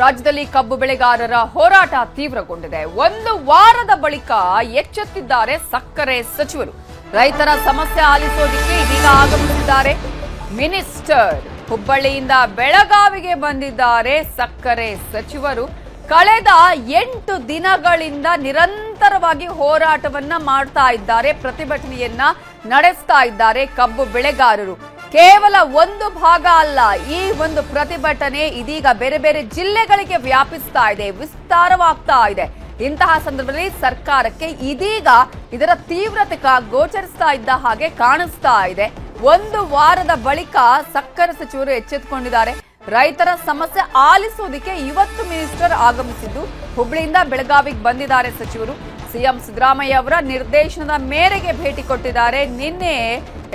ರಾಜ್ಯದಲ್ಲಿ ಕಬ್ಬು ಬೆಳೆಗಾರರ ಹೋರಾಟ ತೀವ್ರಗೊಂಡಿದೆ. ಒಂದು ವಾರದ ಬಳಿಕ ಎಚ್ಚೆತ್ತಿದ್ದಾರೆ ಸಕ್ಕರೆ ಸಚಿವರು. ರೈತರ ಸಮಸ್ಯೆ ಆಲಿಸೋದಕ್ಕೆ ಇದೀಗ ಆಗಮಿಸಿದ್ದಾರೆ ಮಿನಿಸ್ಟರ್. ಹುಬ್ಬಳ್ಳಿಯಿಂದ ಬೆಳಗಾವಿಗೆ ಬಂದಿದ್ದಾರೆ ಸಕ್ಕರೆ ಸಚಿವರು. ಕಳೆದ 8 ದಿನಗಳಿಂದ ನಿರಂತರವಾಗಿ ಹೋರಾಟವನ್ನ ಮಾಡ್ತಾ ಇದ್ದಾರೆ, ಪ್ರತಿಭಟನೆಯನ್ನ ನಡೆಸ್ತಾ ಇದ್ದಾರೆ ಕಬ್ಬು ಬೆಳೆಗಾರರು. ಕೇವಲ ಒಂದು ಭಾಗ ಅಲ್ಲ, ಈ ಒಂದು ಪ್ರತಿಭಟನೆ ಇದೀಗ ಬೇರೆ ಬೇರೆ ಜಿಲ್ಲೆಗಳಿಗೆ ವ್ಯಾಪಿಸ್ತಾ ಇದೆ, ವಿಸ್ತಾರವಾಗ್ತಾ ಇದೆ. ಇಂತಹ ಸಂದರ್ಭದಲ್ಲಿ ಸರ್ಕಾರಕ್ಕೆ ಇದೀಗ ಇದರ ತೀವ್ರತೆ ಗೋಚರಿಸ್ತಾ ಇದ್ದ ಹಾಗೆ ಕಾಣಿಸ್ತಾ ಇದೆ. ಒಂದು ವಾರದ ಬಳಿಕ ಸಕ್ಕರೆ ಸಚಿವರು ಎಚ್ಚೆತ್ತುಕೊಂಡಿದ್ದಾರೆ. ರೈತರ ಸಮಸ್ಯೆ ಆಲಿಸೋದಕ್ಕೆ ಇವತ್ತು ಮಿನಿಸ್ಟರ್ ಆಗಮಿಸಿದ್ದು ಹುಬ್ಳಿಯಿಂದ ಬೆಳಗಾವಿಗೆ ಬಂದಿದ್ದಾರೆ ಸಚಿವರು. ಸಿಎಂ ಸಿದ್ದರಾಮಯ್ಯ ಅವರ ನಿರ್ದೇಶನದ ಮೇರೆಗೆ ಭೇಟಿ ಕೊಟ್ಟಿದ್ದಾರೆ. ನಿನ್ನೆ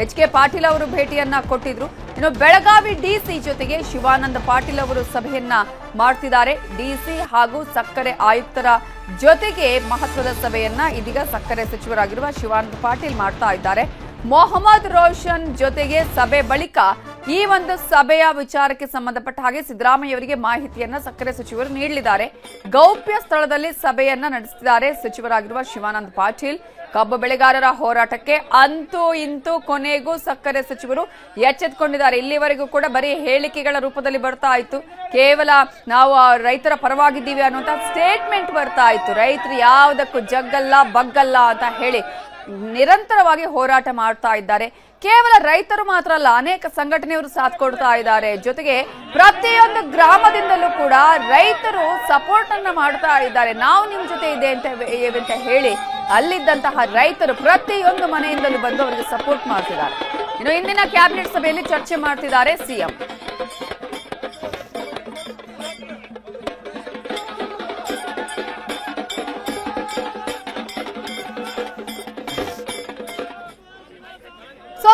ಎಚ್ ಕೆ ಪಾಟೀಲ್ ಅವರು ಭೇಟಿಯನ್ನ ಕೊಟ್ಟಿದ್ರು. ಇನ್ನು ಬೆಳಗಾವಿ ಡಿಸಿ ಜೊತೆಗೆ ಶಿವಾನಂದ ಪಾಟೀಲ್ ಅವರು ಸಭೆಯನ್ನ ಮಾಡ್ತಿದ್ದಾರೆ. ಡಿಸಿ ಹಾಗೂ ಸಕ್ಕರೆ ಆಯುಕ್ತರ ಜೊತೆಗೆ ಮಹತ್ವದ ಸಭೆಯನ್ನ ಇದೀಗ ಸಕ್ಕರೆ ಸಚಿವರಾಗಿರುವ ಶಿವಾನಂದ ಪಾಟೀಲ್ ಮಾಡ್ತಾ ಇದ್ದಾರೆ. ಮೊಹಮ್ಮದ್ ರೋಷನ್ ಜೊತೆಗೆ ಸಭೆ ಬಳಿಕ ಈ ಒಂದು ಸಭೆಯ ವಿಚಾರಕ್ಕೆ ಸಂಬಂಧಪಟ್ಟ ಹಾಗೆ ಸಿದ್ದರಾಮಯ್ಯ ಅವರಿಗೆ ಮಾಹಿತಿಯನ್ನ ಸಕ್ಕರೆ ಸಚಿವರು ನೀಡಲಿದ್ದಾರೆ. ಗೌಪ್ಯ ಸ್ಥಳದಲ್ಲಿ ಸಭೆಯನ್ನ ನಡೆಸುತ್ತಿದ್ದಾರೆ ಸಚಿವರಾಗಿರುವ ಶಿವಾನಂದ ಪಾಟೀಲ್. ಕಬ್ಬು ಬೆಳೆಗಾರರ ಹೋರಾಟಕ್ಕೆ ಅಂತೂ ಇಂತೂ ಕೊನೆಗೂ ಸಕ್ಕರೆ ಸಚಿವರು ಎಚ್ಚೆತ್ತುಕೊಂಡಿದ್ದಾರೆ. ಇಲ್ಲಿವರೆಗೂ ಕೂಡ ಬರೀ ಹೇಳಿಕೆಗಳ ರೂಪದಲ್ಲಿ ಬರ್ತಾ ಇತ್ತು, ಕೇವಲ ನಾವು ರೈತರ ಪರವಾಗಿದ್ದೀವಿ ಅನ್ನುವಂತ ಸ್ಟೇಟ್ಮೆಂಟ್ ಬರ್ತಾ ಇತ್ತು. ರೈತರು ಯಾವುದಕ್ಕೂ ಜಗ್ಗಲ್ಲ ಬಗ್ಗಲ್ಲ ಅಂತ ಹೇಳಿ ನಿರಂತರವಾಗಿ ಹೋರಾಟ ಮಾಡ್ತಾ ಇದ್ದಾರೆ. ಕೇವಲ ರೈತರು ಮಾತ್ರ ಅಲ್ಲ, ಅನೇಕ ಸಂಘಟನೆಯವರು ಸಾಥ್ ಕೊಡ್ತಾ ಇದ್ದಾರೆ. ಜೊತೆಗೆ ಪ್ರತಿಯೊಂದು ಗ್ರಾಮದಿಂದಲೂ ಕೂಡ ರೈತರು ಸಪೋರ್ಟ್ ಅನ್ನ ಮಾಡ್ತಾ ಇದ್ದಾರೆ. ನಾವು ನಿಮ್ ಜೊತೆ ಇದೆ ಅಂತ ಹೇಳಿ ಅಲ್ಲಿದ್ದಂತಹ ರೈತರು ಪ್ರತಿಯೊಂದು ಮನೆಯಿಂದಲೂ ಬಂದು ಅವರಿಗೆ ಸಪೋರ್ಟ್ ಮಾಡ್ತಿದ್ದಾರೆ. ಇನ್ನು ಇಂದಿನ ಕ್ಯಾಬಿನೆಟ್ ಸಭೆಯಲ್ಲಿ ಚರ್ಚೆ ಮಾಡ್ತಿದ್ದಾರೆ ಸಿಎಂ.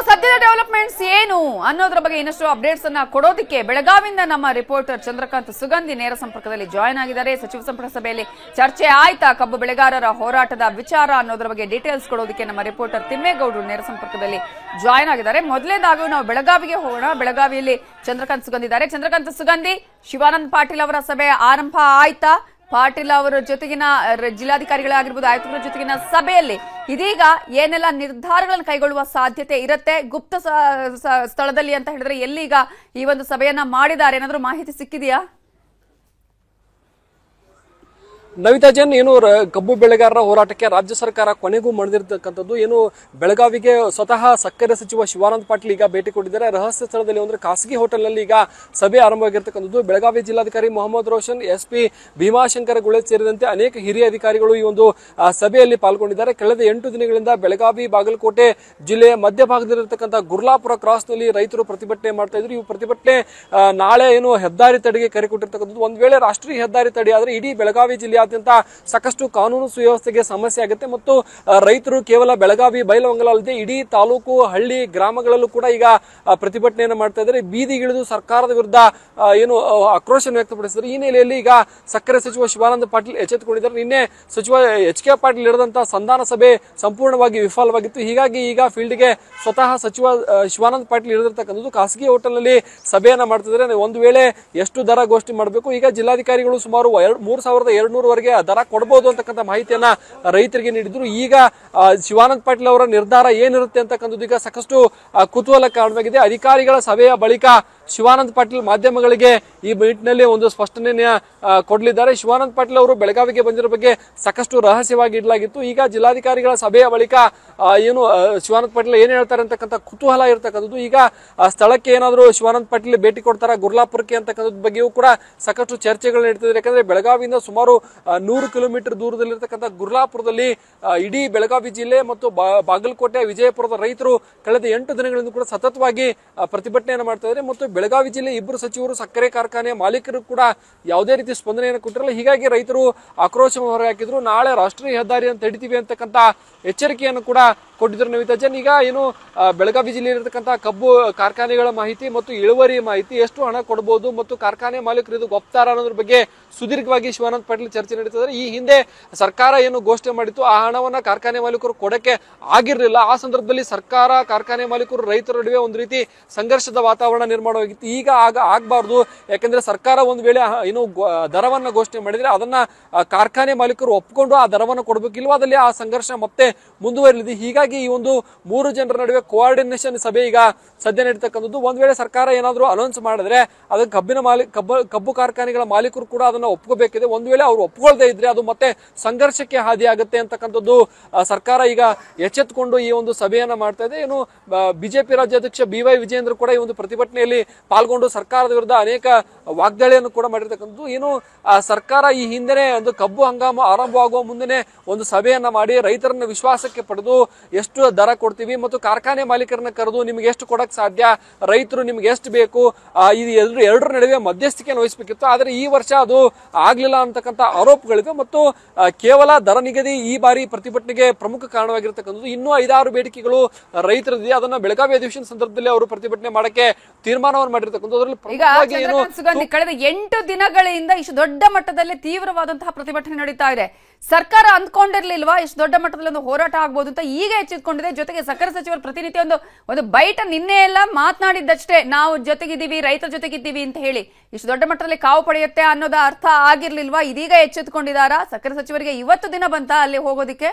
ಸದ್ಯದ ಡೆವಲಪ್ಮೆಂಟ್ಸ್ ಏನು ಅನ್ನೋದ್ರ ಬಗ್ಗೆ ಇನ್ನಷ್ಟು ಅಪ್ಡೇಟ್ಸ್ ಅನ್ನ ಕೊಡೋದಕ್ಕೆ ಬೆಳಗಾವಿಯಿಂದ ನಮ್ಮ ರಿಪೋರ್ಟರ್ ಚಂದ್ರಕಾಂತ್ ಸುಗಂಧಿ ನೇರ ಸಂಪರ್ಕದಲ್ಲಿ ಜಾಯ್ನ್ ಆಗಿದ್ದಾರೆ. ಸಚಿವ ಸಂಪುಟ ಸಭೆಯಲ್ಲಿ ಚರ್ಚೆ ಆಯ್ತಾ ಕಬ್ಬು ಬೆಳೆಗಾರರ ಹೋರಾಟದ ವಿಚಾರ ಅನ್ನೋದ್ರ ಬಗ್ಗೆ ಡೀಟೇಲ್ಸ್ ಕೊಡೋದಕ್ಕೆ ನಮ್ಮ ರಿಪೋರ್ಟರ್ ತಿಮ್ಮೇಗೌಡರು ನೇರ ಸಂಪರ್ಕದಲ್ಲಿ ಜಾಯ್ನ್ ಆಗಿದ್ದಾರೆ. ಮೊದಲನೇದಾಗಿ ನಾವು ಬೆಳಗಾವಿಗೆ ಹೋಗೋಣ. ಬೆಳಗಾವಿಯಲ್ಲಿ ಚಂದ್ರಕಾಂತ್ ಸುಗಂಧಿ ಇದ್ದಾರೆ. ಚಂದ್ರಕಾಂತ್ ಸುಗಂಧಿ, ಶಿವಾನಂದ ಪಾಟೀಲ್ ಅವರ ಸಭೆ ಆರಂಭ ಆಯ್ತಾ? ಪಾಟೀಲ್ ಅವರ ಜೊತೆಗಿನ ಜಿಲ್ಲಾಧಿಕಾರಿಗಳಾಗಿರ್ಬೋದು, ಆಯುಕ್ತರ ಜೊತೆಗಿನ ಸಭೆಯಲ್ಲಿ ಇದೀಗ ಏನೆಲ್ಲ ನಿರ್ಧಾರಗಳನ್ನು ಕೈಗೊಳ್ಳುವ ಸಾಧ್ಯತೆ ಇರುತ್ತೆ ಗುಪ್ತ ಸ್ಥಳದಲ್ಲಿ ಅಂತ ಹೇಳಿದ್ರೆ ಎಲ್ಲಿಗ ಈ ಒಂದು ಸಭೆಯನ್ನ ಮಾಡಿದ್ದಾರೆ ಏನಾದ್ರೂ ಮಾಹಿತಿ ಸಿಕ್ಕಿದೆಯಾ? ನವಿತಾ ಜೈನ್, ಏನು ಕಬ್ಬು ಬೆಳೆಗಾರರ ಹೋರಾಟಕ್ಕೆ ರಾಜ್ಯ ಸರ್ಕಾರ ಕೊನೆಗೂ ಮಾಡಿರ್ತಕ್ಕಂಥದ್ದು. ಏನು ಬೆಳಗಾವಿಗೆ ಸ್ವತಃ ಸಕ್ಕರೆ ಸಚಿವ ಶಿವಾನಂದ ಪಾಟೀಲ್ ಈಗ ಭೇಟಿ ಕೊಟ್ಟಿದ್ದಾರೆ. ರಹಸ್ಯ ಸ್ಥಳದಲ್ಲಿ ಅಂದ್ರೆ ಖಾಸಗಿ ಹೋಟೆಲ್ ನಲ್ಲಿ ಈಗ ಸಭೆ ಆರಂಭವಾಗಿರ್ತಕ್ಕಂಥದ್ದು. ಬೆಳಗಾವಿ ಜಿಲ್ಲಾಧಿಕಾರಿ ಮೊಹಮ್ಮದ್ ರೋಷನ್, ಎಸ್ಪಿ ಭೀಮಾಶಂಕರ ಗುಳೆ ಸೇರಿದಂತೆ ಅನೇಕ ಹಿರಿಯ ಅಧಿಕಾರಿಗಳು ಈ ಒಂದು ಸಭೆಯಲ್ಲಿ ಪಾಲ್ಗೊಂಡಿದ್ದಾರೆ. ಕಳೆದ 8 ದಿನಗಳಿಂದ ಬೆಳಗಾವಿ ಬಾಗಲಕೋಟೆ ಜಿಲ್ಲೆಯ ಮಧ್ಯಭಾಗದಲ್ಲಿರ್ತಕ್ಕಂಥ ಗುರ್ಲಾಪುರ ಕ್ರಾಸ್ ನಲ್ಲಿ ರೈತರು ಪ್ರತಿಭಟನೆ ಮಾಡ್ತಾ ಇದ್ರು. ಈ ಪ್ರತಿಭಟನೆ ನಾಳೆ ಏನು ಹೆದ್ದಾರಿ ತಡೆಗೆ ಕರೆ ಕೊಟ್ಟಿರ್ತಕ್ಕಂಥದ್ದು. ಒಂದ್ ವೇಳೆ ರಾಷ್ಟ್ರೀಯ ಹೆದ್ದಾರಿ ತಡೆ ಆದ್ರೆ ಇಡೀ ಬೆಳಗಾವಿ ಜಿಲ್ಲೆಯಾದ್ಯಂತ ಸಾಕಷ್ಟು ಕಾನೂನು ಸುವ್ಯವಸ್ಥೆಗೆ ಸಮಸ್ಯೆ ಆಗುತ್ತೆ ಮತ್ತು ರೈತರು ಕೇವಲ ಬೆಳಗಾವಿ ಬೈಲಹೊಂಗಲ ಅಲ್ಲದೆ ಇಡೀ ತಾಲೂಕು ಹಳ್ಳಿ ಗ್ರಾಮಗಳಲ್ಲೂ ಕೂಡ ಈಗ ಪ್ರತಿಭಟನೆಯನ್ನು ಮಾಡ್ತಾ ಇದ್ದಾರೆ. ಬೀದಿಗಿಳಿದು ಸರ್ಕಾರದ ವಿರುದ್ಧ ಏನು ಆಕ್ರೋಶ ವ್ಯಕ್ತಪಡಿಸಿದ್ದಾರೆ. ಈ ಹಿನ್ನೆಲೆಯಲ್ಲಿ ಈಗ ಸಕ್ಕರೆ ಸಚಿವ ಶಿವಾನಂದ ಪಾಟೀಲ್ ಎಚ್ಚೆತ್ತುಕೊಂಡಿದ್ದಾರೆ. ನಿನ್ನೆ ಸಚಿವ ಎಚ್ ಕೆ ಪಾಟೀಲ್ ನಡೆದಂತಹ ಸಂಧಾನ ಸಭೆ ಸಂಪೂರ್ಣವಾಗಿ ವಿಫಲವಾಗಿತ್ತು. ಹೀಗಾಗಿ ಈಗ ಫೀಲ್ಡ್ಗೆ ಸ್ವತಃ ಸಚಿವ ಶಿವಾನಂದ ಪಾಟೀಲ್ ಇಳಿದಿರ್ತಕ್ಕಂಥದ್ದು. ಖಾಸಗಿ ಹೋಟೆಲ್ ನಲ್ಲಿ ಸಭೆಯನ್ನ ಮಾಡ್ತಿದ್ದಾರೆ. ಒಂದು ವೇಳೆ ಎಷ್ಟು ದರ ಘೋಷಣೆ ಮಾಡಬೇಕು, ಈಗ ಜಿಲ್ಲಾಧಿಕಾರಿಗಳು ಸುಮಾರು 3200 ವರೆಗೆ ದರ ಕೊಡಬಹುದು ಅಂತಕ್ಕಂಥ ಮಾಹಿತಿಯನ್ನ ರೈತರಿಗೆ ನೀಡಿದ್ರು. ಈಗ ಶಿವಾನಂದ ಪಾಟೀಲ್ ಅವರ ನಿರ್ಧಾರ ಏನಿರುತ್ತೆ ಅಂತಕ್ಕಂಥದ್ದು ಈಗ ಸಾಕಷ್ಟು ಕುತೂಹಲ ಕಾರಣವಾಗಿದೆ. ಅಧಿಕಾರಿಗಳ ಸಭೆಯ ಬಳಿಕ ಶಿವಾನಂದ ಪಾಟೀಲ್ ಮಾಧ್ಯಮಗಳಿಗೆ ಈ ನಿಟ್ಟಿನಲ್ಲಿ ಒಂದು ಸ್ಪಷ್ಟನೆಯನ್ನ ಕೊಡಲಿದ್ದಾರೆ. ಶಿವಾನಂದ ಪಾಟೀಲ್ ಅವರು ಬೆಳಗಾವಿಗೆ ಬಂದಿರೋ ಬಗ್ಗೆ ಸಾಕಷ್ಟು ರಹಸ್ಯವಾಗಿ ಇಡಲಾಗಿತ್ತು. ಈಗ ಜಿಲ್ಲಾಧಿಕಾರಿಗಳ ಸಭೆಯ ಬಳಿಕ ಏನು ಶಿವಾನಂದ ಪಾಟೀಲ್ ಏನ್ ಹೇಳ್ತಾರೆ ಅಂತಕ್ಕಂಥ ಕುತೂಹಲ ಇರತಕ್ಕಂಥದ್ದು. ಈಗ ಸ್ಥಳಕ್ಕೆ ಏನಾದ್ರು ಶಿವಾನಂದ ಪಾಟೀಲ್ ಭೇಟಿ ಕೊಡ್ತಾರ ಗುರ್ಲಾಪುರಕ್ಕೆ ಅಂತಕ್ಕಂಥದ್ದು ಬಗ್ಗೆಯೂ ಕೂಡ ಸಾಕಷ್ಟು ಚರ್ಚೆಗಳು ನಡೀತಿದೆ. ಯಾಕಂದ್ರೆ ಬೆಳಗಾವಿಯಿಂದ ಸುಮಾರು 100 ಕಿಲೋಮೀಟರ್ ದೂರದಲ್ಲಿರ್ತಕ್ಕಂಥ ಗುರ್ಲಾಪುರದಲ್ಲಿ ಇಡೀ ಬೆಳಗಾವಿ ಜಿಲ್ಲೆ ಮತ್ತು ಬಾಗಲಕೋಟೆ ವಿಜಯಪುರದ ರೈತರು ಕಳೆದ 8 ದಿನಗಳಿಂದ ಕೂಡ ಸತತವಾಗಿ ಪ್ರತಿಭಟನೆಯನ್ನು ಮಾಡ್ತಾ ಇದ್ದಾರೆ ಮತ್ತು ಬೆಳಗಾವಿ ಜಿಲ್ಲೆ ಇಬ್ಬರು ಸಚಿವರು ಸಕ್ಕರೆ ಕಾರ್ಖಾನೆ ಮಾಲೀಕರು ಕೂಡ ಯಾವುದೇ ರೀತಿ ಸ್ಪಂದನೆಯನ್ನು ಕೊಟ್ಟಿರಲ್ಲ. ಹೀಗಾಗಿ ರೈತರು ಆಕ್ರೋಶ ಹೊರಹಾಕಿದ್ರು. ನಾಳೆ ರಾಷ್ಟ್ರೀಯ ಹೆದ್ದಾರಿಯನ್ನು ತಡಿತೀವಿ ಅಂತಕ್ಕಂಥ ಎಚ್ಚರಿಕೆಯನ್ನು ಕೂಡ ಕೊಟ್ಟಿದ್ರು. ನವಿತಾ ಜೈನ್, ಈಗ ಏನು ಬೆಳಗಾವಿ ಜಿಲ್ಲೆಯಲ್ಲಿರ್ತಕ್ಕಂಥ ಕಬ್ಬು ಕಾರ್ಖಾನೆಗಳ ಮಾಹಿತಿ ಮತ್ತು ಇಳುವರಿ ಮಾಹಿತಿ, ಎಷ್ಟು ಹಣ ಕೊಡಬಹುದು ಮತ್ತು ಕಾರ್ಖಾನೆ ಮಾಲೀಕರು ಇದು ಗೊಪ್ತಾರ ಅನ್ನೋದ್ರ ಬಗ್ಗೆ ಸುದೀರ್ಘವಾಗಿ ಶಿವಾನಂದ ಪಾಟೀಲ್ ಚರ್ಚೆ ನಡೀತಿದ್ದಾರೆ. ಈ ಹಿಂದೆ ಸರ್ಕಾರ ಏನು ಘೋಷಣೆ ಮಾಡಿತ್ತು ಆ ಹಣವನ್ನ ಕಾರ್ಖಾನೆ ಮಾಲೀಕರು ಕೊಡಕ್ಕೆ ಆಗಿರಲಿಲ್ಲ. ಆ ಸಂದರ್ಭದಲ್ಲಿ ಸರ್ಕಾರ, ಕಾರ್ಖಾನೆ ಮಾಲೀಕರು, ರೈತರ ನಡುವೆ ಒಂದು ರೀತಿ ಸಂಘರ್ಷದ ವಾತಾವರಣ ನಿರ್ಮಾಣ ಮಾಡಬೇಕಾಗಿತ್ತು. ಈಗ ಆಗಬಾರ್ದು. ಯಾಕಂದ್ರೆ ಸರ್ಕಾರ ಒಂದು ವೇಳೆ ಏನು ದರವನ್ನ ಘೋಷಣೆ ಮಾಡಿದ್ರೆ ಅದನ್ನ ಕಾರ್ಖಾನೆ ಮಾಲೀಕರು ಒಪ್ಪಿಕೊಂಡು ಆ ದರವನ್ನು ಕೊಡಬೇಕು. ಇಲ್ಲವಾದಲ್ಲಿ ಆ ಸಂಘರ್ಷ ಮತ್ತೆ ಮುಂದುವರಿಲಿದೆ. ಹೀಗಾಗಿ ಈ ಒಂದು 3 ಜನರ ನಡುವೆ ಕೋಆರ್ಡಿನೇಷನ್ ಸಭೆ ಈಗ ಸದ್ಯ ನಡೀತಕ್ಕಂಥದ್ದು. ಒಂದ್ ವೇಳೆ ಸರ್ಕಾರ ಏನಾದರೂ ಅನೌನ್ಸ್ ಮಾಡಿದ್ರೆ ಅದಕ್ಕೆ ಕಬ್ಬು ಕಾರ್ಖಾನೆಗಳ ಮಾಲೀಕರು ಕೂಡ ಅದನ್ನ ಒಪ್ಕೋಬೇಕಿದೆ. ಒಂದ್ ವೇಳೆ ಅವ್ರು ಒಪ್ಕೊಳ್ದೇ ಇದ್ರೆ ಅದು ಮತ್ತೆ ಸಂಘರ್ಷಕ್ಕೆ ಹಾದಿಯಾಗುತ್ತೆ ಅಂತಕ್ಕಂಥದ್ದು ಸರ್ಕಾರ ಈಗ ಎಚ್ಚೆತ್ತುಕೊಂಡು ಈ ಒಂದು ಸಭೆಯನ್ನ ಮಾಡ್ತಾ ಇದೆ. ಏನು ಬಿಜೆಪಿ ರಾಜ್ಯಾಧ್ಯಕ್ಷ BY ವಿಜಯೇಂದ್ರ ಕೂಡ ಈ ಒಂದು ಪ್ರತಿಭಟನೆಯಲ್ಲಿ ಪಾಲ್ಗೊಂಡು ಸರ್ಕಾರದ ವಿರುದ್ಧ ಅನೇಕ ವಾಗ್ದಾಳಿಯನ್ನು ಕೂಡ ಮಾಡಿರ್ತಕ್ಕಂಥದ್ದು. ಏನು ಸರ್ಕಾರ ಈ ಹಿಂದೆನೆ ಒಂದು ಕಬ್ಬು ಹಂಗಾಮ ಆರಂಭವಾಗುವ ಮುಂದೆನೆ ಒಂದು ಸಭೆಯನ್ನ ಮಾಡಿ ರೈತರನ್ನ ವಿಶ್ವಾಸಕ್ಕೆ ಪಡೆದು ಎಷ್ಟು ದರ ಕೊಡ್ತೀವಿ ಮತ್ತು ಕಾರ್ಖಾನೆ ಮಾಲೀಕರನ್ನ ಕರೆದು ನಿಮ್ಗೆ ಎಷ್ಟು ಕೊಡಕ್ ಸಾಧ್ಯ, ರೈತರು ನಿಮ್ಗೆ ಎಷ್ಟು ಬೇಕು, ಇದು ಎರಡರ ನಡುವೆ ಮಧ್ಯಸ್ಥಿಕೆಯನ್ನು ವಹಿಸಬೇಕಿತ್ತು. ಆದ್ರೆ ಈ ವರ್ಷ ಅದು ಆಗ್ಲಿಲ್ಲ ಅಂತಕ್ಕಂಥ ಆರೋಪಗಳಿವೆ ಮತ್ತು ಕೇವಲ ದರ ನಿಗದಿ ಈ ಬಾರಿ ಪ್ರತಿಭಟನೆಗೆ ಪ್ರಮುಖ ಕಾರಣವಾಗಿರ್ತಕ್ಕಂಥದ್ದು. ಇನ್ನೂ 5-6 ಬೇಡಿಕೆಗಳು ರೈತರದಿದೆ. ಅದನ್ನ ಬೆಳಗಾವಿ ಅಧಿವೇಶನ ಸಂದರ್ಭದಲ್ಲಿ ಅವರು ಪ್ರತಿಭಟನೆ ಮಾಡಕ್ಕೆ ತೀರ್ಮಾನವನ್ನು ಮಾಡಿರ್ತಕ್ಕಂಥದ್ದು. ಅದರಲ್ಲಿ ಕಳೆದ 8 ದಿನಗಳಿಂದ ಇಷ್ಟು ದೊಡ್ಡ ಮಟ್ಟದಲ್ಲಿ ತೀವ್ರವಾದಂತಹ ಪ್ರತಿಭಟನೆ ನಡೀತಾ ಇದೆ. ಸರ್ಕಾರ ಅಂದ್ಕೊಂಡಿರ್ಲಿಲ್ವಾ ಇಷ್ಟು ದೊಡ್ಡ ಮಟ್ಟದಲ್ಲಿ ಒಂದು ಹೋರಾಟ ಆಗ್ಬೋದು ಅಂತ? ಈಗ ಎಚ್ಚೆತ್ಕೊಂಡಿದೆ. ಜೊತೆಗೆ ಸಕ್ಕರೆ ಸಚಿವರು ಪ್ರತಿನಿತ್ಯ ಒಂದು ಬೈಟ ನಿನ್ನೆ ಎಲ್ಲ ಮಾತನಾಡಿದ್ದಷ್ಟೇ, ನಾವು ಜೊತೆಗಿದ್ದೀವಿ, ರೈತರ ಜೊತೆಗಿದ್ದೀವಿ ಅಂತ ಹೇಳಿ ಇಷ್ಟು ದೊಡ್ಡ ಮಟ್ಟದಲ್ಲಿ ಕಾವು ಪಡೆಯುತ್ತೆ ಅನ್ನೋದ ಅರ್ಥ ಆಗಿರ್ಲಿಲ್ವಾ? ಇದೀಗ ಎಚ್ಚೆತ್ಕೊಂಡಿದಾರಾ? ಸಕ್ಕರೆ ಸಚಿವರಿಗೆ ಇವತ್ತು ದಿನ ಬಂತ ಅಲ್ಲಿ ಹೋಗೋದಿಕ್ಕೆ?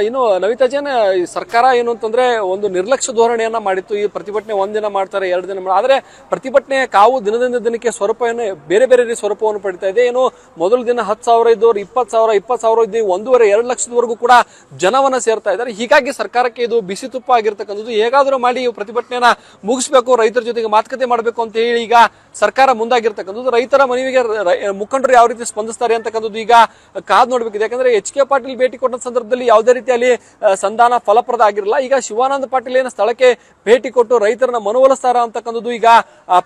ಇನ್ನು ನವಿತಾ ಜೈನ್, ಸರ್ಕಾರ ಏನು ಅಂತಂದ್ರೆ ಒಂದು ನಿರ್ಲಕ್ಷ್ಯ ಧೋರಣೆಯನ್ನ ಮಾಡಿತ್ತು. ಈ ಪ್ರತಿಭಟನೆ ಒಂದಿನ ಮಾಡ್ತಾರೆ, 2 ದಿನ ಆದ್ರೆ ಪ್ರತಿಭಟನೆ ಕಾವು ದಿನದಿಂದ ದಿನಕ್ಕೆ ಸ್ವರೂಪವನ್ನು ಬೇರೆ ಬೇರೆ ಸ್ವರೂಪವನ್ನು ಪಡಿತಾ ಇದೆ. ಏನು ಮೊದಲ ದಿನ 10,000 ಇದ್ದವರು 20,000 ಇದ್ದು 1.5-2 ಲಕ್ಷದವರೆಗೂ ಕೂಡ ಜನವನ್ನ ಸೇರ್ತಾ ಇದ್ದಾರೆ. ಹೀಗಾಗಿ ಸರ್ಕಾರಕ್ಕೆ ಇದು ಬಿಸಿ ತುಪ್ಪ ಆಗಿರ್ತಕ್ಕಂಥದ್ದು. ಹೇಗಾದ್ರೂ ಮಾಡಿ ಈ ಪ್ರತಿಭಟನೆಯನ್ನ ಮುಗಿಸ್ಬೇಕು, ರೈತರ ಜೊತೆಗೆ ಮಾತುಕತೆ ಮಾಡಬೇಕು ಅಂತ ಹೇಳಿ ಈಗ ಸರ್ಕಾರ ಮುಂದಾಗಿರ್ತಕ್ಕಂಥದ್ದು. ರೈತರ ಮನವಿಗೆ ಮುಖಂಡರು ಯಾವ ರೀತಿ ಸ್ಪಂದಿಸ್ತಾರೆ ಅಂತಕ್ಕಂಥದ್ದು ಈಗ ಕಾದ್ ನೋಡ್ಬೇಕಿದೆ. ಯಾಕಂದ್ರೆ HK ಪಾಟೀಲ್ ಭೇಟಿ ಕೊಟ್ಟ ಸಂದರ್ಭದಲ್ಲಿ ಯಾವುದೇ ರೀತಿಯಲ್ಲಿ ಸಂಧಾನ ಫಲಪ್ರದ ಆಗಿರಲಿಲ್ಲ. ಈಗ ಶಿವಾನಂದ ಪಾಟೀಲ್ ಏನು ಸ್ಥಳಕ್ಕೆ ಭೇಟಿ ಕೊಟ್ಟು ರೈತರನ್ನ ಮನವೊಲಿಸ್ತಾರ ಅಂತಕ್ಕಂಥದ್ದು ಈಗ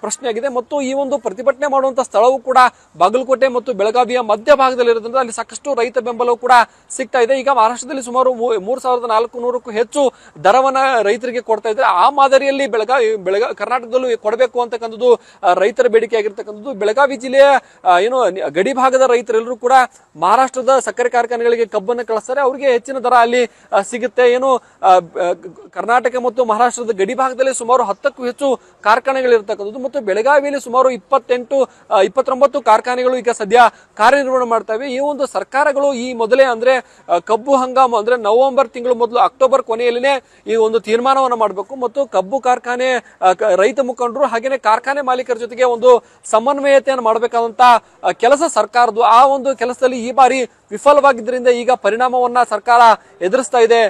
ಪ್ರಶ್ನೆ ಆಗಿದೆ. ಮತ್ತು ಈ ಒಂದು ಪ್ರತಿಭಟನೆ ಮಾಡುವಂತ ಸ್ಥಳವೂ ಕೂಡ ಬಾಗಲಕೋಟೆ ಮತ್ತು ಬೆಳಗಾವಿಯ ಮಧ್ಯ ಭಾಗದಲ್ಲಿ ಇರೋದ್ರಿಂದ ಅಲ್ಲಿ ಸಾಕಷ್ಟು ರೈತ ಬೆಂಬಲವೂ ಕೂಡ ಸಿಗ್ತಾ ಇದೆ. ಈಗ ಮಹಾರಾಷ್ಟ್ರದಲ್ಲಿ ಸುಮಾರು 3,400ಕ್ಕೂ ಹೆಚ್ಚು ದರವನ್ನ ರೈತರಿಗೆ ಕೊಡ್ತಾ ಇದ್ದಾರೆ. ಆ ಮಾದರಿಯಲ್ಲಿ ಕರ್ನಾಟಕದಲ್ಲೂ ಕೊಡಬೇಕು ಅಂತಕ್ಕಂಥದ್ದು ರೈತರ ಬೇಡಿಕೆ ಆಗಿರ್ತಕ್ಕಂಥದ್ದು. ಬೆಳಗಾವಿ ಜಿಲ್ಲೆಯ ಏನು ಗಡಿ ಭಾಗದ ರೈತರೆಲ್ಲರೂ ಕೂಡ ಮಹಾರಾಷ್ಟ್ರದ ಸಕ್ಕರೆ ಕಾರ್ಖಾನೆಗಳಿಗೆ ಕಬ್ಬನ್ನು ಕಳಿಸ್ತಾರೆ. ಅವರಿಗೆ ಹೆಚ್ಚಿನ ದರ ಅಲ್ಲಿ ಸಿಗುತ್ತೆ. ಏನು ಕರ್ನಾಟಕ ಮತ್ತು ಮಹಾರಾಷ್ಟ್ರದ ಗಡಿ ಭಾಗದಲ್ಲಿ ಸುಮಾರು 10ಕ್ಕೂ ಹೆಚ್ಚು ಕಾರ್ಖಾನೆಗಳಿರ್ತಕ್ಕಂಥದ್ದು ಮತ್ತು ಬೆಳಗಾವಿಯಲ್ಲಿ ಸುಮಾರು 29 ಕಾರ್ಖಾನೆಗಳು ಈಗ ಸದ್ಯ ಕಾರ್ಯನಿರ್ವಹಣೆ ಮಾಡ್ತವೆ. ಈ ಒಂದು ಸರ್ಕಾರಗಳು ಈ ಮೊದಲೇ ಅಂದ್ರೆ ಕಬ್ಬು ಹಂಗಾಮು ಅಂದ್ರೆ ನವೆಂಬರ್ ತಿಂಗಳು ಮೊದಲು ಅಕ್ಟೋಬರ್ ಕೊನೆಯಲ್ಲಿನೇ ಈ ಒಂದು ತೀರ್ಮಾನವನ್ನು ಮಾಡಬೇಕು ಮತ್ತು ಕಬ್ಬು ಕಾರ್ಖಾನೆ ರೈತ ಮುಖಂಡರು ಹಾಗೇನೆ ಕಾರ್ಖಾನೆ ಮಾಲೀಕರ ಜೊತೆಗೆ ಒಂದು ಸಮನ್ವಯತೆಯನ್ನು ಮಾಡಬೇಕಾದಂತ ಕೆಲಸ ಸರ್ಕಾರದ್ದು. ಆ ಒಂದು ಕೆಲಸದಲ್ಲಿ ಈ ಬಾರಿ ವಿಫಲವಾಗಿದ್ದರಿಂದ ಈಗ ಪರಿಣಾಮವನ್ನ ಸರ್ಕಾರ ಎದುರಿಸ್ತಾ ಇದೆ.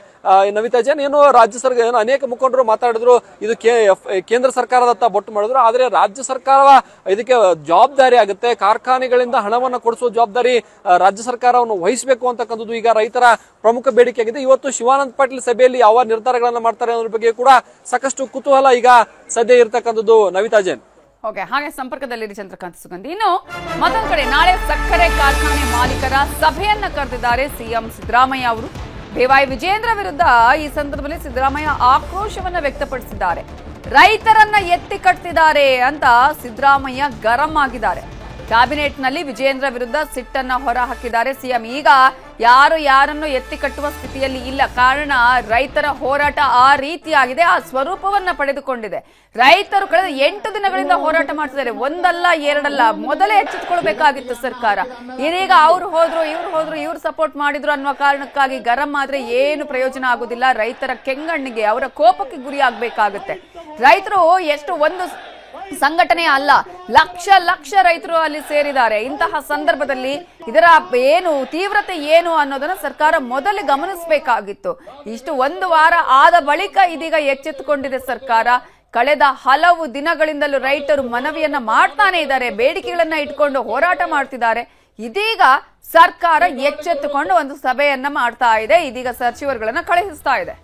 ನವಿತಾ ಜೈನ್, ಏನು ರಾಜ್ಯ ಸರ್ಕಾರ ಅನೇಕ ಮುಖಂಡರು ಮಾತಾಡಿದ್ರು, ಇದು ಕೇಂದ್ರ ಸರ್ಕಾರದತ್ತ ಬೊಟ್ಟು ಮಾಡಿದ್ರು. ಆದ್ರೆ ರಾಜ್ಯ ಸರ್ಕಾರ ಇದಕ್ಕೆ ಜವಾಬ್ದಾರಿ ಆಗುತ್ತೆ. ಕಾರ್ಖಾನೆಗಳಿಂದ ಹಣವನ್ನ ಕೊಡಿಸುವ ಜವಾಬ್ದಾರಿ ರಾಜ್ಯ ಸರ್ಕಾರವನ್ನು ವಹಿಸಬೇಕು ಅಂತಕ್ಕಂಥದ್ದು ಈಗ ರೈತರ ಪ್ರಮುಖ ಬೇಡಿಕೆ ಆಗಿದೆ. ಇವತ್ತು ಶಿವಾನಂದ ಪಾಟೀಲ್ ಸಭೆಯಲ್ಲಿ ಯಾವ ನಿರ್ಧಾರಗಳನ್ನ ಮಾಡ್ತಾರೆ ಅನ್ನೋದ್ರ ಬಗ್ಗೆ ಕೂಡ ಸಾಕಷ್ಟು ಕುತೂಹಲ ಈಗ ಸದ್ಯ ಇರತಕ್ಕಂಥದ್ದು. ನವಿತಾ ಜೈನ್, ಓಕೆ, ಹಾಗೆ ಸಂಪರ್ಕದಲ್ಲಿರಿ ಚಂದ್ರಕಾಂತ್ ಸುಗಂಧಿ. ಇನ್ನು ಮತ್ತೊಂದು ಕಡೆ ನಾಳೆ ಸಕ್ಕರೆ ಕಾರ್ಖಾನೆ ಮಾಲೀಕರ ಸಭೆಯನ್ನ ಕರೆದಿದ್ದಾರೆ ಸಿಎಂ ಸಿದ್ದರಾಮಯ್ಯ ಅವರು. BY ವಿಜಯೇಂದ್ರ ವಿರುದ್ಧ ಈ ಸಂದರ್ಭದಲ್ಲಿ ಸಿದ್ದರಾಮಯ್ಯ ಆಕ್ರೋಶವನ್ನ ವ್ಯಕ್ತಪಡಿಸಿದ್ದಾರೆ. ರೈತರನ್ನ ಎತ್ತಿ ಕಟ್ತಿದ್ದಾರೆ ಅಂತ ಸಿದ್ದರಾಮಯ್ಯ ಗರಂ ಆಗಿದ್ದಾರೆ. ಕ್ಯಾಬಿನೆಟ್ನಲ್ಲಿ ವಿಜಯೇಂದ್ರ ವಿರುದ್ಧ ಸಿಟ್ಟನ್ನ ಹೊರ ಹಾಕಿದ್ದಾರೆ ಸಿಎಂ. ಈಗ ಯಾರನ್ನು ಎತ್ತಿ ಕಟ್ಟುವ ಸ್ಥಿತಿಯಲ್ಲಿ ಇಲ್ಲ. ಕಾರಣ ರೈತರ ಹೋರಾಟ ಆ ರೀತಿಯಾಗಿದೆ, ಆ ಸ್ವರೂಪವನ್ನ ಪಡೆದುಕೊಂಡಿದೆ. ರೈತರು ಕಳೆದ 8 ದಿನಗಳಿಂದ ಹೋರಾಟ ಮಾಡ್ತಿದ್ದಾರೆ. ಒಂದಲ್ಲ ಎರಡಲ್ಲ, ಮೊದಲೇ ಎಚ್ಚೆತ್ತುಕೊಳ್ಬೇಕಾಗಿತ್ತು ಸರ್ಕಾರ. ಇದೀಗ ಅವ್ರು ಹೋದ್ರು ಇವ್ರು ಸಪೋರ್ಟ್ ಮಾಡಿದ್ರು ಅನ್ನುವ ಕಾರಣಕ್ಕಾಗಿ ಗರಂ ಆದ್ರೆ ಏನು ಪ್ರಯೋಜನ ಆಗುದಿಲ್ಲ. ರೈತರ ಕೆಂಗಣ್ಣಿಗೆ, ಅವರ ಕೋಪಕ್ಕೆ ಗುರಿ ಆಗ್ಬೇಕಾಗುತ್ತೆ. ರೈತರು ಎಷ್ಟು ಒಂದು ಸಂಘಟನೆ ಅಲ್ಲ, ಲಕ್ಷ ರೈತರು ಅಲ್ಲಿ ಸೇರಿದ್ದಾರೆ. ಇಂತಹ ಸಂದರ್ಭದಲ್ಲಿ ಇದರ ಏನು ತೀವ್ರತೆ ಏನು ಅನ್ನೋದನ್ನ ಸರ್ಕಾರ ಮೊದಲೇ ಗಮನಿಸಬೇಕಾಗಿತ್ತು. ಇಷ್ಟು 1 ವಾರ ಆದ ಬಳಿಕ ಇದೀಗ ಎಚ್ಚೆತ್ತುಕೊಂಡಿದೆ ಸರ್ಕಾರ. ಕಳೆದ ಹಲವು ದಿನಗಳಿಂದಲೂ ರೈತರು ಮನವಿಯನ್ನ ಮಾಡ್ತಾನೆ ಇದ್ದಾರೆ, ಬೇಡಿಕೆಗಳನ್ನ ಇಟ್ಕೊಂಡು ಹೋರಾಟ ಮಾಡ್ತಿದ್ದಾರೆ. ಇದೀಗ ಸರ್ಕಾರ ಎಚ್ಚೆತ್ತುಕೊಂಡು ಒಂದು ಸಭೆಯನ್ನ ಮಾಡ್ತಾ ಇದೆ. ಇದೀಗ ಸಚಿವರುಗಳನ್ನ ಕಳುಹಿಸ್ತಾ ಇದೆ.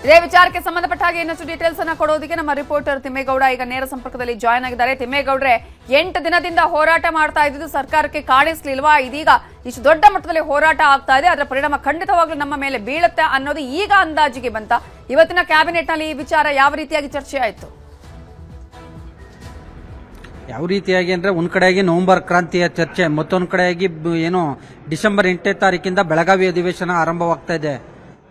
ಇದೇ ವಿಚಾರಕ್ಕೆ ಸಂಬಂಧಪಟ್ಟ ಹಾಗೆ ಇನ್ನಷ್ಟು ಡೀಟೇಲ್ಸ್ ಅನ್ನ ಕೊಡೋದಕ್ಕೆ ನಮ್ಮ ರಿಪೋರ್ಟರ್ ತಿಮ್ಮೇಗೌಡ ಈಗ ನೇರ ಸಂಪರ್ಕದಲ್ಲಿ ಜಾಯ್ನ್ ಆಗಿದ್ದಾರೆ. ತಿಮ್ಮೇಗೌಡ್ರೆ, 8 ದಿನದಿಂದ ಹೋರಾಟ ಮಾಡ್ತಾ ಇದ್ದು ಸರ್ಕಾರಕ್ಕೆ ಕಾಣಿಸ್ಲಿಲ್ವಾ? ಇದೀಗ ಇಷ್ಟು ದೊಡ್ಡ ಮಟ್ಟದಲ್ಲಿ ಹೋರಾಟ ಆಗ್ತಾ ಇದೆ, ಅದರ ಪರಿಣಾಮ ಖಂಡಿತವಾಗ್ಲೂ ನಮ್ಮ ಮೇಲೆ ಬೀಳುತ್ತೆ ಅನ್ನೋದು ಈಗ ಅಂದಾಜಿಗೆ ಬಂತ. ಇವತ್ತಿನ ಕ್ಯಾಬಿನೆಟ್ ನಲ್ಲಿ ಈ ವಿಚಾರ ಯಾವ ರೀತಿಯಾಗಿ ಚರ್ಚೆ ಆಯ್ತು? ಯಾವ ರೀತಿಯಾಗಿ ಅಂದ್ರೆ ಒಂದ್ ಕಡೆಯಾಗಿ ನವೆಂಬರ್ ಕ್ರಾಂತಿಯ ಚರ್ಚೆ, ಮತ್ತೊಂದ್ ಕಡೆಯಾಗಿ ಏನು ಡಿಸೆಂಬರ್ 8ನೇ ತಾರೀಕಿಂದ ಬೆಳಗಾವಿ ಅಧಿವೇಶನ ಆರಂಭವಾಗ್ತಾ ಇದೆ.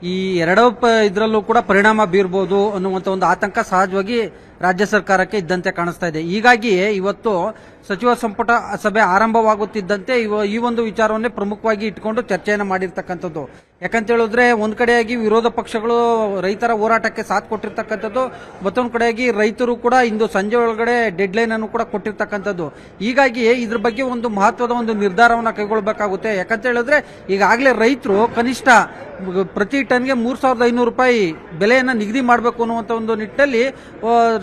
ಈ ಎರಡೂ ಇದರಲ್ಲೂ ಕೂಡ ಪರಿಣಾಮ ಬೀರ್ಬೋದು ಅನ್ನುವಂತ ಒಂದು ಆತಂಕ ಸಹಜವಾಗಿ ರಾಜ್ಯ ಸರ್ಕಾರಕ್ಕೆ ಇದ್ದಂತೆ ಕಾಣಿಸ್ತಾ ಇದೆ. ಹೀಗಾಗಿ ಇವತ್ತು ಸಚಿವ ಸಂಪುಟ ಸಭೆ ಆರಂಭವಾಗುತ್ತಿದ್ದಂತೆ ಈ ಒಂದು ವಿಚಾರವನ್ನೇ ಪ್ರಮುಖವಾಗಿ ಇಟ್ಕೊಂಡು ಚರ್ಚೆಯನ್ನು ಮಾಡಿರ್ತಕ್ಕಂಥದ್ದು. ಯಾಕಂತ ಹೇಳಿದ್ರೆ ಒಂದ್ ಕಡೆಯಾಗಿ ವಿರೋಧ ಪಕ್ಷಗಳು ರೈತರ ಹೋರಾಟಕ್ಕೆ ಸಾಥ್ ಕೊಟ್ಟಿರ್ತಕ್ಕಂಥದ್ದು, ಮತ್ತೊಂದು ಕಡೆಯಾಗಿ ರೈತರು ಕೂಡ ಇಂದು ಸಂಜೆ ಒಳಗಡೆ ಡೆಡ್ ಲೈನ್ ಅನ್ನು ಕೂಡ ಕೊಟ್ಟಿರ್ತಕ್ಕಂಥದ್ದು. ಹೀಗಾಗಿ ಇದ್ರ ಬಗ್ಗೆ ಒಂದು ಮಹತ್ವದ ಒಂದು ನಿರ್ಧಾರವನ್ನ ಕೈಗೊಳ್ಳಬೇಕಾಗುತ್ತೆ. ಯಾಕಂತ ಹೇಳಿದ್ರೆ ಈಗಾಗಲೇ ರೈತರು ಕನಿಷ್ಠ ಪ್ರತಿ ಟನ್ಗೆ 3,500 ರೂಪಾಯಿ ಬೆಲೆಯನ್ನ ನಿಗದಿ ಮಾಡಬೇಕು ಅನ್ನುವಂತ ಒಂದು ನಿಟ್ಟಿನಲ್ಲಿ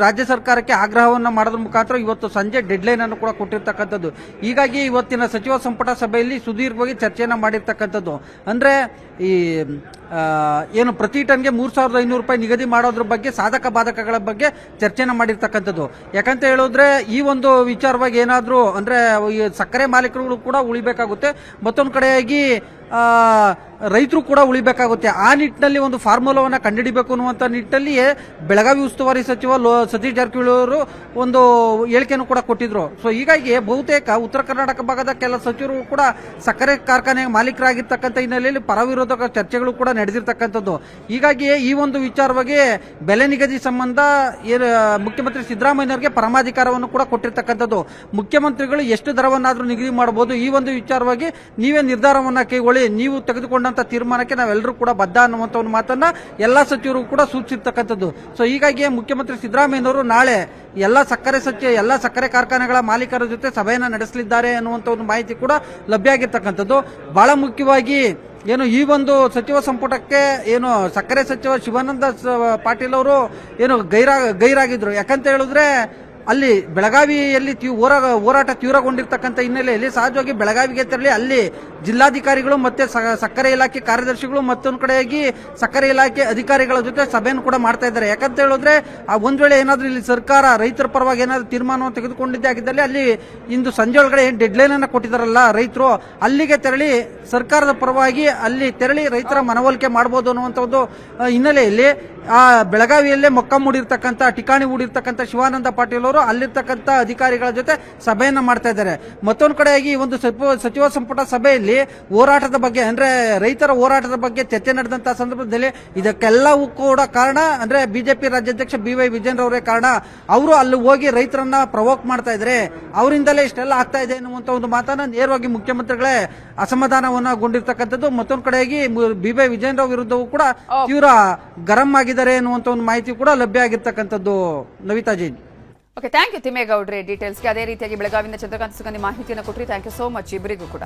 ರಾಜ್ಯ ಸರ್ಕಾರಕ್ಕೆ ಆಗ್ರಹವನ್ನ ಮಾಡೋದ್ರ ಮುಖಾಂತರ ಇವತ್ತು ಸಂಜೆ ಡೆಡ್ ಲೈನ್ ಅನ್ನು ಕೂಡ ಕೊಟ್ಟಿರ್ತಕ್ಕಂಥದ್ದು. ಹೀಗಾಗಿ ಇವತ್ತಿನ ಸಚಿವ ಸಂಪುಟ ಸಭೆಯಲ್ಲಿ ಸುದೀರ್ಘವಾಗಿ ಚರ್ಚೆಯನ್ನ ಮಾಡಿರ್ತಕ್ಕಂಥದ್ದು. ಅಂದ್ರೆ ಈ ಏನು ಪ್ರತಿ ಟನ್ಗೆ 3,500 ರೂಪಾಯಿ ನಿಗದಿ ಮಾಡೋದ್ರ ಬಗ್ಗೆ ಸಾಧಕ ಬಾಧಕಗಳ ಬಗ್ಗೆ ಚರ್ಚೆನ ಮಾಡಿರ್ತಕ್ಕಂಥದ್ದು. ಯಾಕಂತ ಹೇಳಿದ್ರೆ ಈ ಒಂದು ವಿಚಾರವಾಗಿ ಏನಾದ್ರೂ ಅಂದ್ರೆ ಈ ಸಕ್ಕರೆ ಮಾಲೀಕರು ಕೂಡ ಉಳಿಬೇಕಾಗುತ್ತೆ, ಮತ್ತೊಂದು ಕಡೆಯಾಗಿ ರೈತರು ಕೂಡ ಉಳಿಬೇಕಾಗುತ್ತೆ. ಆ ನಿಟ್ಟಿನಲ್ಲಿ ಒಂದು ಫಾರ್ಮುಲಾವನ್ನ ಕಂಡುಹಿಡಿಬೇಕು ಅನ್ನುವಂತ ನಿಟ್ಟಿನಲ್ಲಿಯೇ ಬೆಳಗಾವಿ ಉಸ್ತುವಾರಿ ಸಚಿವ ಸತೀಶ್ ಜಾರಕಿಹೊಳಿ ಅವರು ಒಂದು ಹೇಳಿಕೆಯನ್ನು ಕೂಡ ಕೊಟ್ಟಿದ್ರು. ಸೊ ಹೀಗಾಗಿ ಬಹುತೇಕ ಉತ್ತರ ಕರ್ನಾಟಕ ಭಾಗದ ಕೆಲ ಸಚಿವರು ಕೂಡ ಸಕ್ಕರೆ ಕಾರ್ಖಾನೆ ಮಾಲೀಕರಾಗಿರ್ತಕ್ಕಂಥ ಹಿನ್ನೆಲೆಯಲ್ಲಿ ಪರವಿರೋಧಕ ಚರ್ಚೆಗಳು ಕೂಡ ನಡೆದಿರ್ತಕ್ಕಂಥದ್ದು. ಹೀಗಾಗಿ ಈ ಒಂದು ವಿಚಾರವಾಗಿ ಬೆಲೆ ನಿಗದಿ ಸಂಬಂಧ ಮುಖ್ಯಮಂತ್ರಿ ಸಿದ್ದರಾಮಯ್ಯನವರಿಗೆ ಪರಮಾಧಿಕಾರವನ್ನು ಕೂಡ ಕೊಟ್ಟಿರ್ತಕ್ಕಂಥದ್ದು. ಮುಖ್ಯಮಂತ್ರಿಗಳು ಎಷ್ಟು ದರವನ್ನಾದ್ರೂ ನಿಗದಿ ಮಾಡಬಹುದು, ಈ ಒಂದು ವಿಚಾರವಾಗಿ ನೀವೇ ನಿರ್ಧಾರವನ್ನ ಕೈಗೊಳ್ಳಿ, ನೀವು ತೆಗೆದುಕೊಂಡಂತ ತೀರ್ಮಾನಕ್ಕೆ ನಾವೆಲ್ಲರೂ ಕೂಡ ಬದ್ಧ ಅನ್ನುವಂತ ಒಂದು ಮಾತನ್ನ ಎಲ್ಲಾ ಸಚಿವರು ಕೂಡ ಸೂಚಿಸಿರ್ತಕ್ಕಂಥದ್ದು. ಸೊ ಹೀಗಾಗಿ ಮುಖ್ಯಮಂತ್ರಿ ಸಿದ್ದರಾಮಯ್ಯನವರು ನಾಳೆ ಎಲ್ಲಾ ಸಕ್ಕರೆ ಕಾರ್ಖಾನೆಗಳ ಮಾಲೀಕರ ಜೊತೆ ಸಭೆಯನ್ನ ನಡೆಸಲಿದ್ದಾರೆ ಅನ್ನುವಂತ ಒಂದು ಮಾಹಿತಿ ಕೂಡ ಲಭ್ಯ ಆಗಿರ್ತಕ್ಕಂಥದ್ದು. ಬಹಳ ಮುಖ್ಯವಾಗಿ ಏನು ಈ ಒಂದು ಸಚಿವ ಸಂಪುಟಕ್ಕೆ ಏನು ಸಕ್ಕರೆ ಸಚಿವ ಶಿವಾನಂದ ಪಾಟೀಲ್ ಅವರು ಏನು ಗೈರಾಗಿದ್ರು. ಯಾಕಂತ ಹೇಳಿದ್ರೆ ಅಲ್ಲಿ ಬೆಳಗಾವಿಯಲ್ಲಿ ಹೋರಾಟ ತೀವ್ರಗೊಂಡಿರ್ತಕ್ಕಂಥ ಹಿನ್ನೆಲೆಯಲ್ಲಿ ಸಹಜವಾಗಿ ಬೆಳಗಾವಿಗೆ ತೆರಳಿ ಅಲ್ಲಿ ಜಿಲ್ಲಾಧಿಕಾರಿಗಳು ಮತ್ತೆ ಸಕ್ಕರೆ ಇಲಾಖೆ ಕಾರ್ಯದರ್ಶಿಗಳು ಮತ್ತೊಂದು ಕಡೆಯಾಗಿ ಸಕ್ಕರೆ ಇಲಾಖೆ ಅಧಿಕಾರಿಗಳ ಜೊತೆ ಸಭೆಯನ್ನು ಕೂಡ ಮಾಡ್ತಾ ಇದ್ದಾರೆ. ಯಾಕಂತ ಹೇಳಿದ್ರೆ ಒಂದ್ ವೇಳೆ ಏನಾದ್ರೂ ಇಲ್ಲಿ ಸರ್ಕಾರ ರೈತರ ಪರವಾಗಿ ಏನಾದ್ರೂ ತೀರ್ಮಾನವನ್ನು ತೆಗೆದುಕೊಂಡಿದ್ದೇ ಆಗಿದ್ದಲ್ಲಿ ಅಲ್ಲಿ ಇಂದು ಸಂಜೆ ಒಳಗಡೆ ಏನ್ ಡೆಡ್ ಲೈನ್ ಅನ್ನ ಕೊಟ್ಟಿದ್ದಾರಲ್ಲ ರೈತರು, ಅಲ್ಲಿಗೆ ತೆರಳಿ ಸರ್ಕಾರದ ಪರವಾಗಿ ಅಲ್ಲಿ ತೆರಳಿ ರೈತರ ಮನವೊಲಿಕೆ ಮಾಡಬಹುದು ಅನ್ನುವಂತ ಒಂದು ಹಿನ್ನೆಲೆಯಲ್ಲಿ ಆ ಬೆಳಗಾವಿಯಲ್ಲೇ ಮೊಕ್ಕ ಮೂಡಿರ್ತಕ್ಕಂಥ ಠಿಕಾಣಿ ಹೂಡಿರ್ತಕ್ಕಂಥ ಶಿವಾನಂದ ಪಾಟೀಲ್ ಅವರು ಅಲ್ಲಿರ್ತಕ್ಕಂಥ ಅಧಿಕಾರಿಗಳ ಜೊತೆ ಸಭೆಯನ್ನ ಮಾಡ್ತಾ ಇದ್ದಾರೆ. ಮತ್ತೊಂದು ಕಡೆಯಾಗಿ ಒಂದು ಸಚಿವ ಸಂಪುಟ ಸಭೆಯಲ್ಲಿ ಹೋರಾಟದ ಬಗ್ಗೆ ಅಂದ್ರೆ ರೈತರ ಹೋರಾಟದ ಬಗ್ಗೆ ಚರ್ಚೆ ನಡೆದಂತಹ ಸಂದರ್ಭದಲ್ಲಿ ಇದಕ್ಕೆಲ್ಲವೂ ಕೂಡ ಕಾರಣ ಅಂದ್ರೆ ಬಿಜೆಪಿ ರಾಜ್ಯಾಧ್ಯಕ್ಷ BY ವಿಜೇಂದ್ರ ಅವರೇ ಕಾರಣ. ಅವರು ಅಲ್ಲಿ ಹೋಗಿ ರೈತರನ್ನ ಪ್ರವೋಕ್ ಮಾಡ್ತಾ ಇದ್ದಾರೆ, ಅವರಿಂದಲೇ ಇಷ್ಟೆಲ್ಲ ಆಗ್ತಾ ಇದೆ ಎನ್ನುವಂತ ಒಂದು ಮಾತನ್ನ ನೇರವಾಗಿ ಮುಖ್ಯಮಂತ್ರಿಗಳೇ ಅಸಮಾಧಾನವನ್ನಗೊಂಡಿರ್ತಕ್ಕಂಥದ್ದು. ಮತ್ತೊಂದು ಕಡೆಯಾಗಿ BY ವಿಜೇಂದ್ರ ವಿರುದ್ಧವೂ ಕೂಡ ತೀವ್ರ ಗರಂ ಆಗಿದ್ದಾರೆ ಎನ್ನುವಂತ ಒಂದು ಮಾಹಿತಿ ಕೂಡ ಲಭ್ಯ ಆಗಿರ್ತಕ್ಕಂಥದ್ದು. Navita Jain. Okay, thank you ತಿಮ್ಮೇಗೌಡ್ರೆ ಡೀಟೇಲ್ಸ್ಗೆ. ಅದೇ ರೀತಿಯಾಗಿ ಬೆಳಗಾವಿಯಿಂದ ಚಂದ್ರಕಾಂತ್ ಸುಗಂಧಿ ಮಾಹಿತಿಯನ್ನು ಕೊಟ್ಟರಿ. ಥ್ಯಾಂಕ್ ಯು ಸೋ ಮಚ್ ಇಬ್ಬರಿಗೂ ಕೂಡ.